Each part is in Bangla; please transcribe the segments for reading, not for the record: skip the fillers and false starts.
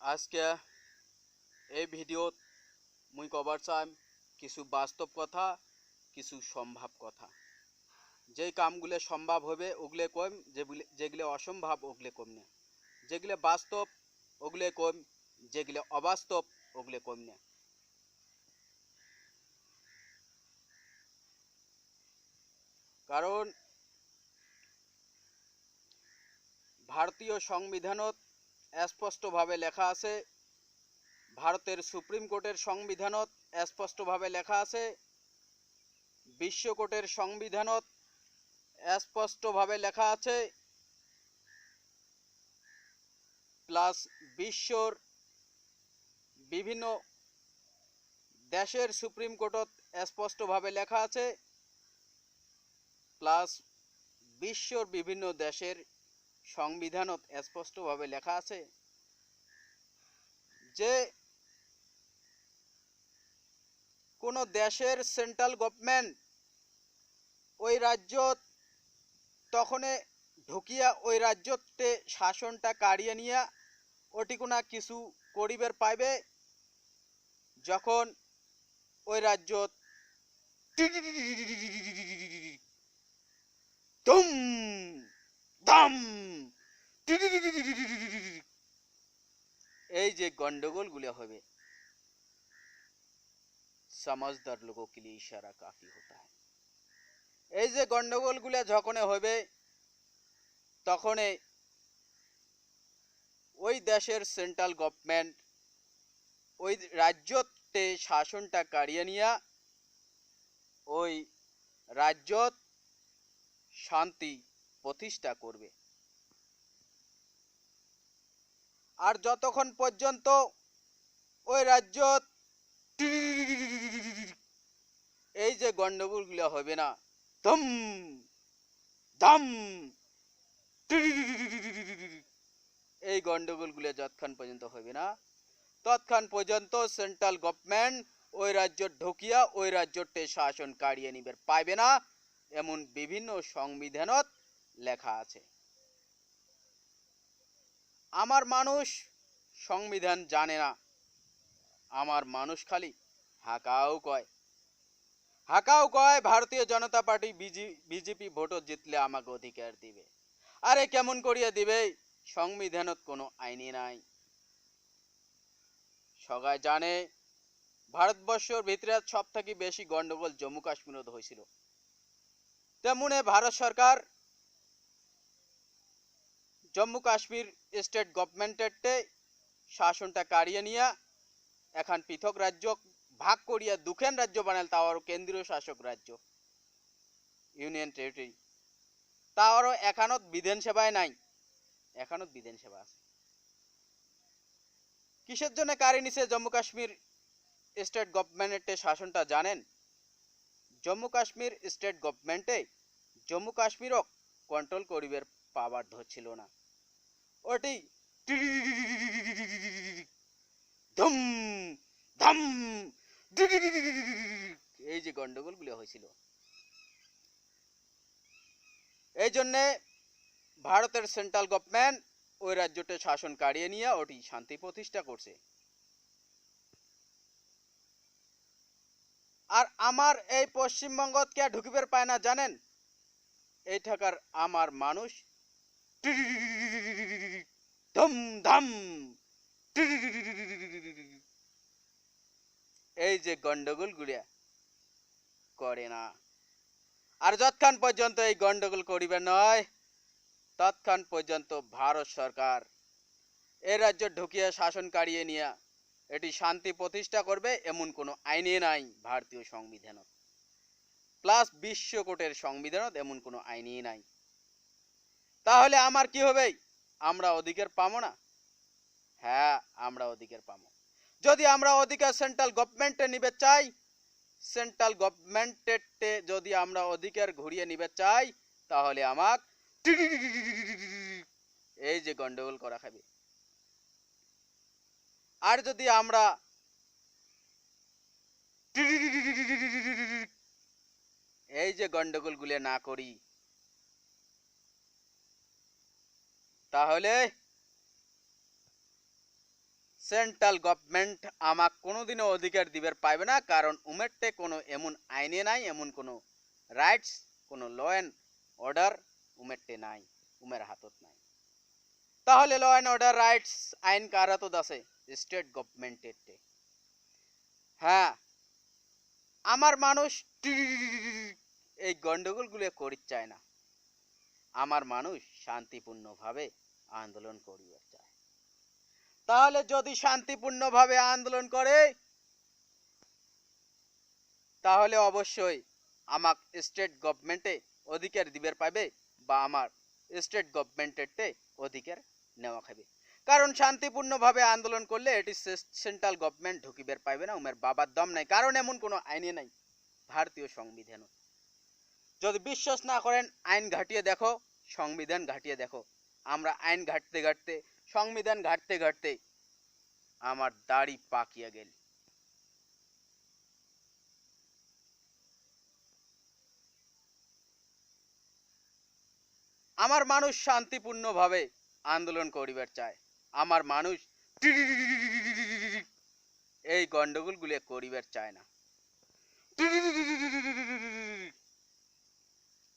आज के এই ভিডিওত মুই কবার চাইম কিছু বাস্তব কথা, কিছু সম্ভব কথা। যেই কামগুলো সম্ভব হবে ওগুলো কম, যেগুলো অসম্ভব ওগুলো কম না। যেগুলো বাস্তব ওগুলো কম, যেগুলো অবাস্তব ওগুলো কম না। কারণ ভারতীয় সংবিধানত স্পষ্টভাবে লেখা আছে, ভারতের সুপ্রিম কোর্টের সংবিধানত স্পষ্টভাবে লেখা আছে, বিশ্ব কোর্টের সংবিধানত স্পষ্টভাবে লেখা আছে, প্লাস বিশ্বর বিভিন্ন দেশের সুপ্রিম কোর্টত স্পষ্টভাবে লেখা আছে, প্লাস বিশ্বর বিভিন্ন দেশের সংবিধানত স্পষ্টভাবে লেখা আছে যে কোনো দেশের সেন্ট্রাল গভর্নমেন্ট ওই রাজ্যত তখনে ঢুকিয়া ওই রাজ্যতে শাসনটা কাড়িয়ে নিয়া ওটিকুনা কিছু করিবার পাইবে যখন ওই রাজ্যত ধুম ধাম এই যে গন্ডগোলগুলো হবে, समझदार लोगों के लिए इशारा काफी होता है। এই যে গন্ডগোলগুলো যখন হবে তখন ওই দেশের সেন্ট্রাল গভর্নমেন্ট ওই রাজ্যতে শাসনটা কাড়িয়ে নিয়া ওই রাজ্যত শান্তি প্রতিষ্ঠা করবে। আর যতক্ষণ পর্যন্ত ওই রাজ্যত এই যে গন্ডগোলগুলো হবে না, ধম ধাম এই গন্ডগোলগুলো যতক্ষণ পর্যন্ত হবে না ততক্ষণ পর্যন্ত সেন্ট্রাল গভর্নমেন্ট ওই রাজ্য ঢুকিয়া ওই রাজ্যতে শাসন কাড়িয়ে নিবে পাইবে না, এমন বিভিন্ন সংবিধানত লেখা আছে। আমার মানুষ সংবিধান জানে না, আমার মানুষ খালি হাকাও কয় ভারতীয় জনতা পার্টি বিজেপি ভোটত জিতলে আমাকে অধিকার দিবে। আরে কেমন করিয়া দিবে? সংবিধানত কোনো আইনি নাই। সবাই জানে ভারতবর্ষের ভিতরে সব থেকে বেশি গন্ডগোল জম্মু কাশ্মীরত হয়েছিল। তেমনি ভারত সরকার জম্মু কাশ্মীর স্টেট গভর্নমেন্টের শাসনটা কাড়িয়ে নিয়া এখন পৃথক রাজ্য ভাগ করিয়া দুখান রাজ্য বানাল, তাও কেন্দ্রীয় শাসক রাজ্য ইউনিয়ন টেরিটরি, তাও এখানত বিধানসভায় নাই, এখানত বিধানসভা আছে। কিসের জন্য কাড়ি নিছে জম্মু কাশ্মীর স্টেট গভর্নমেন্টের শাসনটা জানেন? জম্মু কাশ্মীর স্টেট গভর্নমেন্টে জম্মু কাশ্মীরও কন্ট্রোল করিবার পাওয়ার ধরছিল না। ওটি ধুম ধাম এই যে গন্ডগোলগুলো হয়েছিল, এই জন্যে ভারতের সেন্ট্রাল গভর্নমেন্ট ওই রাজ্যতে শাসন কাড়িয়ে নিয়ে ওটি শান্তি প্রতিষ্ঠা করছে। আর আমার এই পশ্চিমবঙ্গত কে ঢুকিবার পায় না জানেন? এই ঠাকার আমার মানুষ ধুম ধাম এই যে গন্ডগোল গুলিয়া করে না। আর যতক্ষণ পর্যন্ত এই গন্ডগোল করিবে নয় ততক্ষণ পর্যন্ত ভারত সরকার এই রাজ্য ঢুকিয়ে শাসন কাড়িয়ে নিয়ে এটি শান্তি প্রতিষ্ঠা করবে এমন কোনো আইনে নাই ভারতীয় সংবিধানত, প্লাস বিশ্ব কোর্টের সংবিধানত এমন কোনো আইনই নাই। তাহলে আমার কি হবে? আমরা অধিকার পাবো না? হ্যাঁ, আমরা অধিকার পাবো। যদি আমরা অধিকার সেন্ট্রাল গভর্নমেন্টে নিবে চাই, সেন্ট্রাল গভর্নমেন্টে যদি আমরা অধিকার ঘুরিয়ে নিবে চাই তাহলে আমাক এই যে গন্ডগোল করা খাবে। আর যদি আমরা এই যে গন্ডগোল গুলো না করি তাহলে সেন্ট্রাল গভর্নমেন্ট আমাক কোনোদিনও অধিকার দিবার পাইবে না, কারণ উমেরটে কোনো এমন আইনে নাই, এমন কোনো রাইটস, কোনো ল অ্যান্ড অর্ডার উমেরটে নাই, উমের হাতত নাই। তাহলে ল অ্যান্ড অর্ডার রাইটস আইন কার হাতত আছে? স্টেট গভর্নমেন্টের। হ্যাঁ, আমার মানুষ এই গন্ডগোলগুলো করিতে চায় না। আমার মানুষ শান্তিপূর্ণভাবে আন্দোলন করিবার চায়। তাহলে যদি শান্তিপূর্ণভাবে আন্দোলন করে, তাহলে অবশ্যই আমাক স্টেট গভর্নমেন্টে অধিকার দিবার পাবে, বা আমার স্টেট গভর্নমেন্টেরতে অধিকার নেওয়া খাবে। কারণ শান্তিপূর্ণভাবে আন্দোলন করলে এটি সেন্ট্রাল গভর্নমেন্ট ঢুকিবার পাইবে না, উমের বাবার দম নাই, কারণ এমন কোনো আইনে নাই ভারতীয় সংবিধান। যদি বিশ্বাস না করেন আইন ঘাটিয়ে দেখো, সংবিধান ঘাটিয়ে দেখো। আমরা আইন ঘাটতে ঘাটতে, সংবিধান ঘাটতে ঘাটতে আমার দাড়ি পাকিয়ে গেল। আমার মানুষ শান্তিপূর্ণভাবে আন্দোলন করিবার চায়। আমার মানুষ এই গন্ডগোলগুলো করিবার চায় না।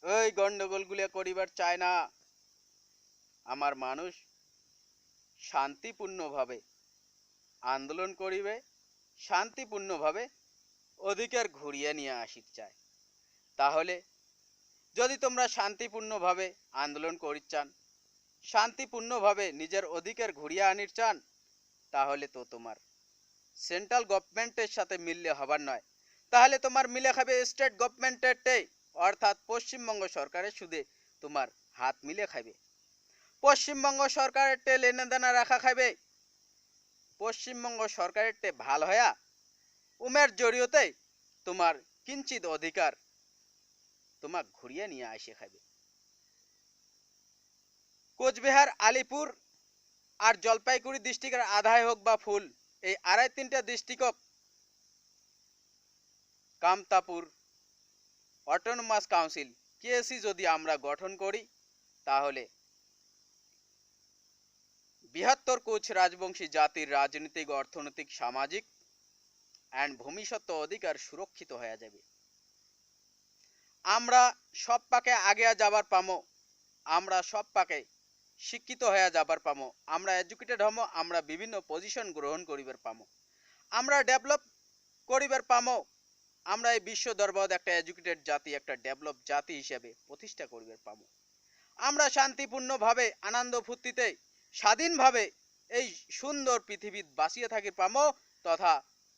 এই গন্ডগোলগুলো করিবার চায় না। আমার মানুষ শান্তিপূর্ণভাবে আন্দোলন করিবে, শান্তিপূর্ণভাবে অধিকার ঘুরিয়ে নিয়ে আসিতে চায়। তাহলে যদি তোমরা শান্তিপূর্ণভাবে আন্দোলন করিতে চান, শান্তিপূর্ণভাবে নিজের অধিকার ঘুরিয়ে আনির চান, তাহলে তো তোমার সেন্ট্রাল গভর্নমেন্টের সাথে মিললে হবার নয়। তাহলে তোমার মিলে খাবে স্টেট গভর্নমেন্টের, অর্থাৎ পশ্চিমবঙ্গ সরকারের সুদে তোমার হাত মিলে খাবে। পশ্চিমবঙ্গ সরকারের লেনদেনা রাখা খাবে। পশ্চিমবঙ্গ সরকারের ভাল হয়া উমের জড়িয়তে তোমার কিঞ্চিত অধিকার তোমাক ঘুরিয়ে নিয়ে আসে খাবে। কোচবিহার, আলিপুর আর জলপাইগুড়ি ডিস্ট্রিক্টের আধায় হোক বা ফুল, এই আড়াই তিনটা district Kamtapur autonomous council KAC যদি আমরা গঠন করি, তাহলে বৃহত্তর কোচ রাজবংশী জাতির রাজনৈতিক, অর্থনৈতিক, সামাজিক অ্যান্ড ভূমিসত্ত্ব অধিকার সুরক্ষিত হয়ে যাবে। আমরা সব পাকে আগে যাবার পামো, আমরা সব পাকে শিক্ষিত হয়ে যাবার পামো, আমরা এডুকেটেড হমো, আমরা বিভিন্ন পজিশন গ্রহণ করিবার পামো, আমরা ডেভেলপ করিবার পামো, আমরা এই বিশ্ব দরবারত একটা এডুকেটেড জাতি, একটা ডেভেলপ জাতি হিসেবে প্রতিষ্ঠা করিবার পামো। আমরা শান্তিপূর্ণভাবে আনন্দ ফুর্তিতে স্বাধীনভাবে এই সুন্দর পৃথিবীত বাঁচিয়ে থাকি পামো, তথা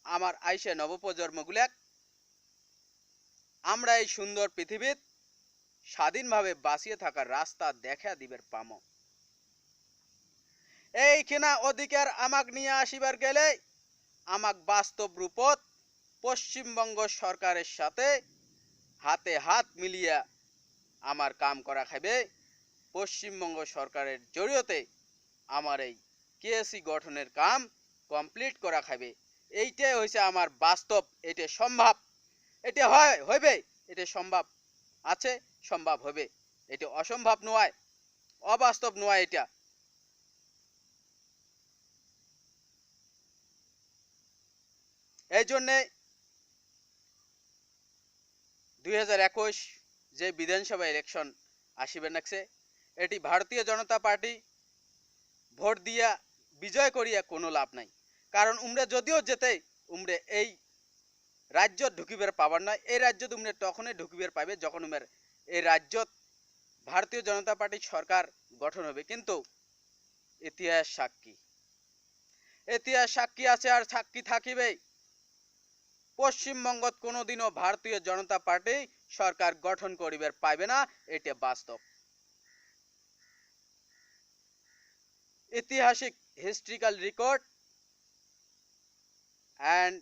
আমার আইসে নবপ্রজন্মগুলাক আমরা এই সুন্দর পৃথিবীত স্বাধীনভাবে বাঁচিয়ে থাকার রাস্তা দেখা দিবার পামো। এইখানা অধিকার আমাক নিয়ে আসিবার গেলে আমাক বাস্তব রূপত পশ্চিমবঙ্গ সরকারের সাথে হাতে হাত মিলিয়া আমার কাম করা খাইবে। পশ্চিমবঙ্গ সরকারের জড়িয়তে আমার এই কেএসি গঠনের কাম কমপ্লিট করা খাইবে। এইটাই হয়েছে আমার বাস্তব, এটা সম্ভব, এটা হইবে, এটা সম্ভব আছে, সম্ভব হবে, এটা অসম্ভব নয়, অবাস্তব নয়। এটা এই জন্যে 2021 যে বিধানসভা ইলেকশন আসিবে নাকছে, এটি ভারতীয় জনতা পার্টি ভোট দিয়া বিজয় করিয়া কোনো লাভ নাই। কারণ উমরা যদিও যেতে উমরে এই রাজ্যত ঢুকিবার পাবার নয়। এই রাজ্যত উমরে তখনই ঢুকিবার পাবে যখন উমের এই রাজ্যত ভারতীয় জনতা পার্টি সরকার গঠন হবে। কিন্তু ইতিহাস সাক্ষী, ইতিহাস সাক্ষী আছে আর সাক্ষী থাকিবে, পশ্চিমবঙ্গত কোনোদিনও ভারতীয় জনতা পার্টি সরকার গঠন করিবার পাইবে না, এটা বাস্তব। ঐতিহাসিক হিস্ট্রিক্যাল রেকর্ড অ্যান্ড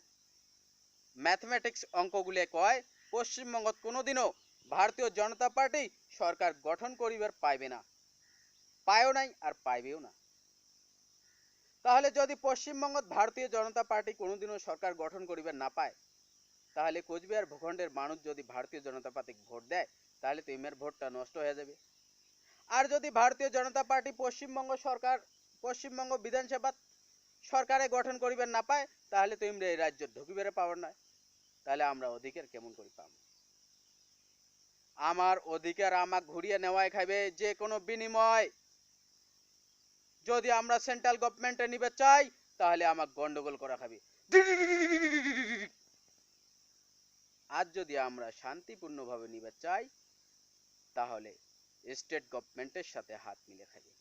ম্যাথমেটিক্স অঙ্কগুলো কয় পশ্চিমবঙ্গত কোনোদিনও ভারতীয় জনতা পার্টি সরকার গঠন করিবার পাইবে না, পায়ও নাই আর পাইবেও না। তাহলে যদি পশ্চিমবঙ্গত ভারতীয় জনতা পার্টি কোনোদিনও সরকার গঠন করিবার না পায়, তাহলে কোচবিহার ভূখণ্ডের মানুষ যদি ভারতীয় জনতা পার্টি ভোট দেয়, তাহলে তো ইমের ভোটটা নষ্ট হয়ে যাবে। আর যদি ভারতীয় জনতা পার্টি পশ্চিমবঙ্গ সরকার, পশ্চিমবঙ্গ বিধানসভা সরকারে গঠন করিবার না পায় তাহলে তো ইমরা এই রাজ্য ঢুকিবারে পাওয়ার নয়। তাহলে আমরা অধিকার কেমন করি পাম? আমার অধিকার আমাক ঘুরিয়ে নেওয়াই খাইবে যে কোনো বিনিময়। যদি আমরা সেন্ট্রাল গভর্নমেন্টে নিবে চাই তাহলে আমাক গন্ডগোল করা খাবে। আর যদি আমরা শান্তিপূর্ণভাবে নিবে চাই তাহলে স্টেট গভর্নমেন্টের সাথে হাত মিলে খাবে।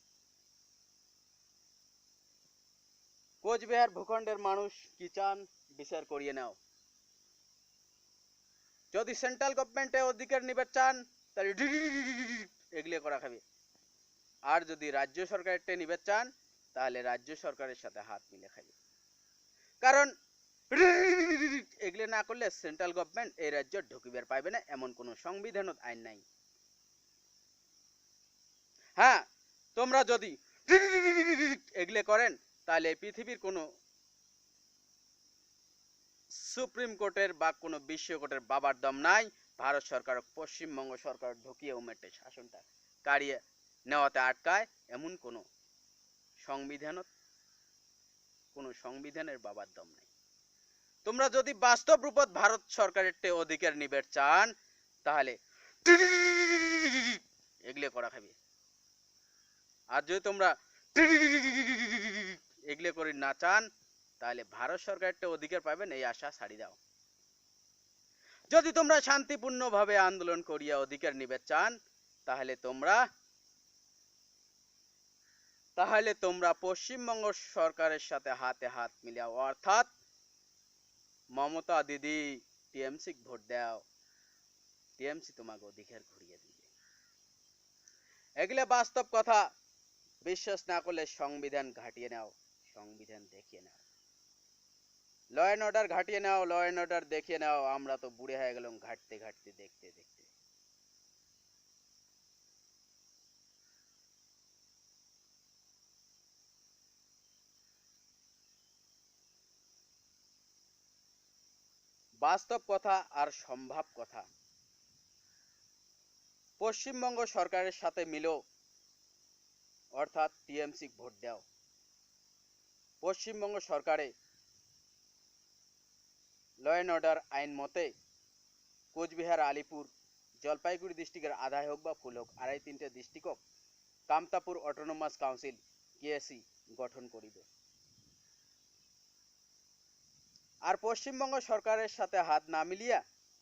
কোচবিহার ভূখণ্ডের মানুষ কি চান বিচার করিয়ে নাও। যদি সেন্ট্রাল গভর্নমেন্টে অধিকার নিবে চান তাহলে এগুলো করা খাবে। আর যদি রাজ্য সরকারেরটা নিবে চান তাহলে রাজ্য সরকারের সাথে হাত মিলে খাবে। কারণ এগুলো না করলে সেন্ট্রাল গভর্নমেন্ট এই রাজ্য ঢুকিবার পাইবে না, এমন কোন সংবিধানত আইন নাই। হ্যাঁ, তোমরা যদি এগুলো করেন তাহলে পৃথিবীর কোন সুপ্রিম কোর্টের বা কোন বিশ্ব কোর্টের বাবার দম নাই ভারত সরকার পশ্চিমবঙ্গ সরকার ঢুকিয়ে উমেটে শাসনটা কাড়িয়ে নেওয়াতে আটকায়, এমন কোন সংবিধানের বাবার দম নাই। তোমরা যদি বাস্তব রূপত ভারত সরকারের অধিকার নিবে চান তাহলে এগুলো করা খাবে। আর যদি তোমরা এগুলো করে না চান তাহলে ভারত সরকারের অধিকার পাবেন এই আশা ছাড়ি দাও। যদি তোমরা শান্তিপূর্ণভাবে আন্দোলন করিয়া অধিকার নিবে চান তাহলে তোমরা পশ্চিমবঙ্গ সরকারের সাথে হাতে হাত মিলাও, অর্থাৎ মমতা দিদি টিএমসি ভোট দাও। টিএমসি তোমাকে অধিকার ঘুরিয়ে দিবে। এগুলা বাস্তব কথা। বিশ্বাস না করলে সংবিধান ঘাটিয়ে নাও, সংবিধান দেখিয়ে নাও। ল এন্ড অর্ডার ঘাটিয়ে নাও, ল এন্ড অর্ডার দেখিয়ে নাও। আমরা তো বুড়ে হয়ে গেলাম ঘাটতে ঘাটতে দেখতে দেখতে। বাস্তব কথা আর সম্ভব কথা। পশ্চিমবঙ্গ সরকারের সাথে মিলো, অর্থাৎ টিএমসি ভোট দাও। পশ্চিমবঙ্গ সরকারে ল এন্ড অর্ডার আইন মতে কোচবিহার, আলিপুর, জলপাইগুড়ি ডিস্ট্রিক্টের আদায় হোক বা ফুল হোক, 2.5-3টে ডিস্ট্রিক্টক কামতাপুর অটোনোমাস কাউন্সিল কেএসি গঠন করিবে। আর পশ্চিমবঙ্গ সরকারের সাথে হাত না মিলিয়া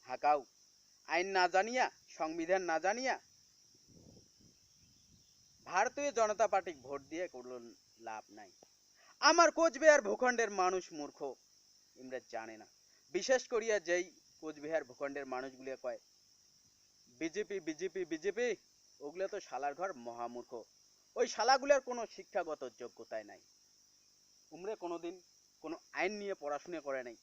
হাকাও আইন না জানিয়া, সংবিধান না জানিয়া ভারতীয় জনতা পার্টি ভোট দিয়ে কোনো লাভ নাই। আমার কোচবিহার ভূখণ্ডের মানুষ মূর্খ, ইমরা জানে না। বিশেষ করিয়া যেই কোচবিহার ভূখণ্ডের মানুষগুলো কয় বিজেপি বিজেপি বিজেপি, ওগুলো তো শালার ঘর মহামূর্খ। ওই শালাগুলোর কোনো শিক্ষাগত যোগ্যতাই নাই। উমরে কোনোদিন কোনো আইন নিয়ে পড়াশোনা করে নাই,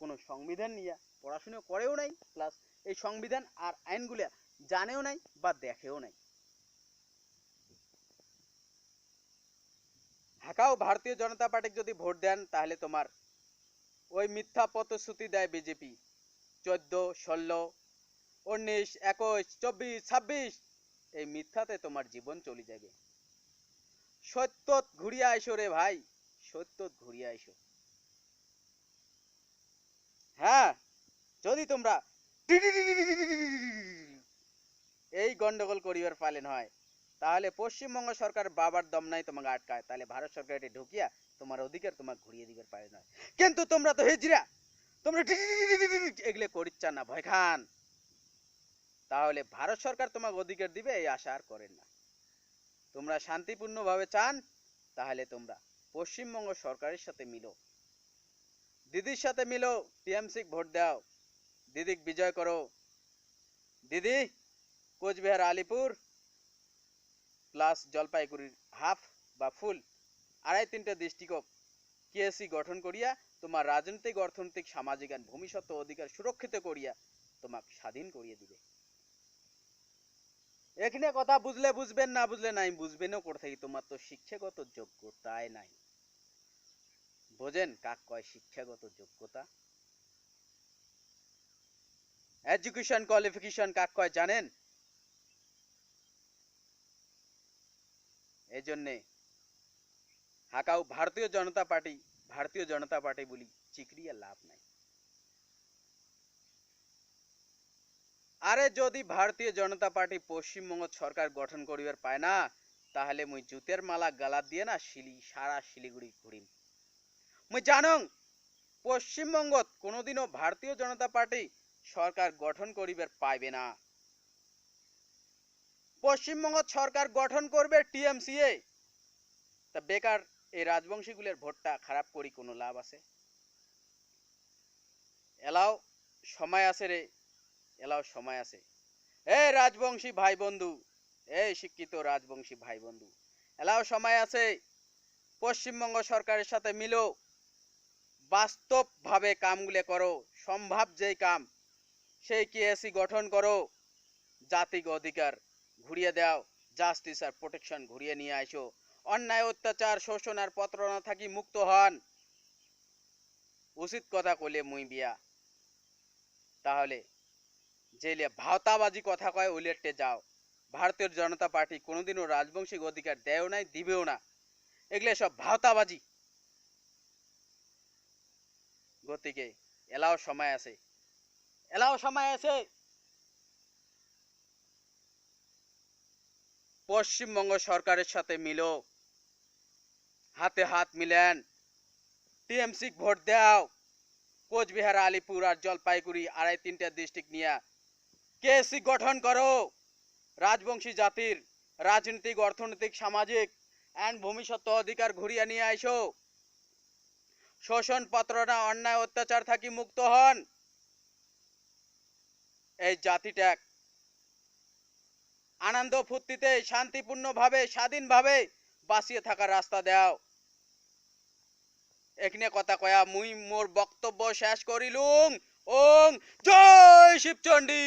কোনো সংবিধান নিয়ে পড়াশোনা করেও নাই, প্লাস এই সংবিধান আর আইনগুলো জানেও নাই বা দেখেও নাই। হাকাও ভারতীয় জনতা পার্টি যদি ভোট দেন তাহলে তোমার ওই মিথ্যা প্রতিশ্রুতি দেয় বিজেপি 14, 16, 19, 21, 24, 26, এই মিথ্যাতে তোমার জীবন চলে যাবে। সত্য ঘুরিয়ে আইসো রে ভাই, সত্য ঘুরিয়ে আইসো। হ্যাঁ, যদি তোমরা এই গন্ডগোল করিবার পালেন হয় তাহলে পশ্চিমবঙ্গ সরকার বাবার দম নাই তোমাকে আটকায়, তাহলে ভারত সরকার এটা ঢুকিয়া তোমার অধিকার তোমাকে ঘুরিয়ে দিবার পারে নয়। কিন্তু তোমরা তো হিজরা, তোমরা এগুলো করিচ্ছা না, ভয় খান। তাহলে ভারত সরকার তোমাকে অধিকার দিবে এই আশা আর করেন না। তোমরা শান্তিপূর্ণভাবে চান তাহলে তোমরা পশ্চিমবঙ্গ সরকারের সাথে মিলো, দিদির সাথে মিলো, টিএমসি ভোট দাও, দিদিক বিজয় করো। দিদি কোচবিহার, আলিপুর প্লাস জলপাইগুড়ির হাফ বা ফুল 2.5-3টে ডিস্ট্রিক্ট কেএসি গঠন করিয়া তোমার রাজনৈতিক, অর্থনৈতিক, সামাজিক আর ভূমিসত্ত্ব অধিকার সুরক্ষিত করিয়া তোমাকে স্বাধীন করিয়ে দিবে। এখানে কথা বুঝলে বুঝবেন, না বুঝলে নাই, বুঝবেনও কোথায়, তোমার তো শিক্ষাগত যোগ্যতাই নাই। বোঝেন কাক কয় শিক্ষাগত যোগ্যতা? এডুকেশন কোয়ালিফিকেশন কাক কয় জানেন? এই জন্যে হাকাও ভারতীয় জনতা পার্টি বলি চিকরিয়া লাভ নাই। আরে যদি ভারতীয় জনতা পার্টি পশ্চিমবঙ্গ সরকার গঠন করিবার পায় না, তাহলে মুই জুতের মালা গালাত দিয়ে না সারা শিলিগুড়ি ঘুরিম। মুই জানং পশ্চিমবঙ্গত কোনোদিনও ভারতীয় জনতা পার্টি সরকার গঠন করিবার পাইবে না। পশ্চিমবঙ্গত সরকার গঠন করবে টিএমসিএ। তা বেকার এই রাজবংশীগুলোর ভোটটা খারাপ করি কোনো লাভ আছে? এলাও সময় আছে রে, এলাও সময় আছে। এই রাজবংশী ভাই বন্ধু, এই শিক্ষিত রাজবংশী ভাই বন্ধু, এলাও সময় আছে। পশ্চিমবঙ্গ সরকারের সাথে মিলো, বাস্তবভাবে কামগুলো করো। সম্ভব যেই কাম সেই কেএসি গঠন করো, জাতিক অধিকার ঘুরিয়ে দাও, জাস্টিস আর প্রোটেকশন ঘুরিয়ে নিয়ে আসো। অন্যায় অত্যাচার শোষণ আর প্রতারণা থাকি মুক্ত হন। উচিত কথা কইলে মুই বিয়া, তাহলে জেলে ভাওতাবাজি কথা কয় ওইলেটে যাও। ভারতীয় জনতা পার্টি কোনোদিনও রাজবংশিক অধিকার দেও নাই, দিবেও না। এগুলো সব ভাওতাবাজি। গতিকে এলাও সময় আছে, এলাও সময় আছে। পশ্চিমবঙ্গ সরকারের সাথে মিলো, হাতে হাত মিলেন, টিএমসি ভোট দাও। কোচবিহার, আলিপুর আর জলপাইগুড়ি আড়াই তিনটা ডিস্ট্রিক্ট নিয়ে কেএসি গঠন করো। রাজবংশী জাতির রাজনৈতিক, অর্থনৈতিক, সামাজিক এন্ড ভবিষ্যৎ অধিকার ঘুরিয়ে নিয়ে আইসো। শোষণ প্রতারণা অন্যায় অত্যাচার থাকি মুক্ত হন। এই জাতিটা আনন্দ ফুর্তিতে শান্তিপূর্ণভাবে স্বাধীনভাবে বাঁচিয়ে থাকার রাস্তা দাও। এখানে কথা কয়া মুই মোর বক্তব্য শেষ করিলুম। ওং জয় শিবচণ্ডী।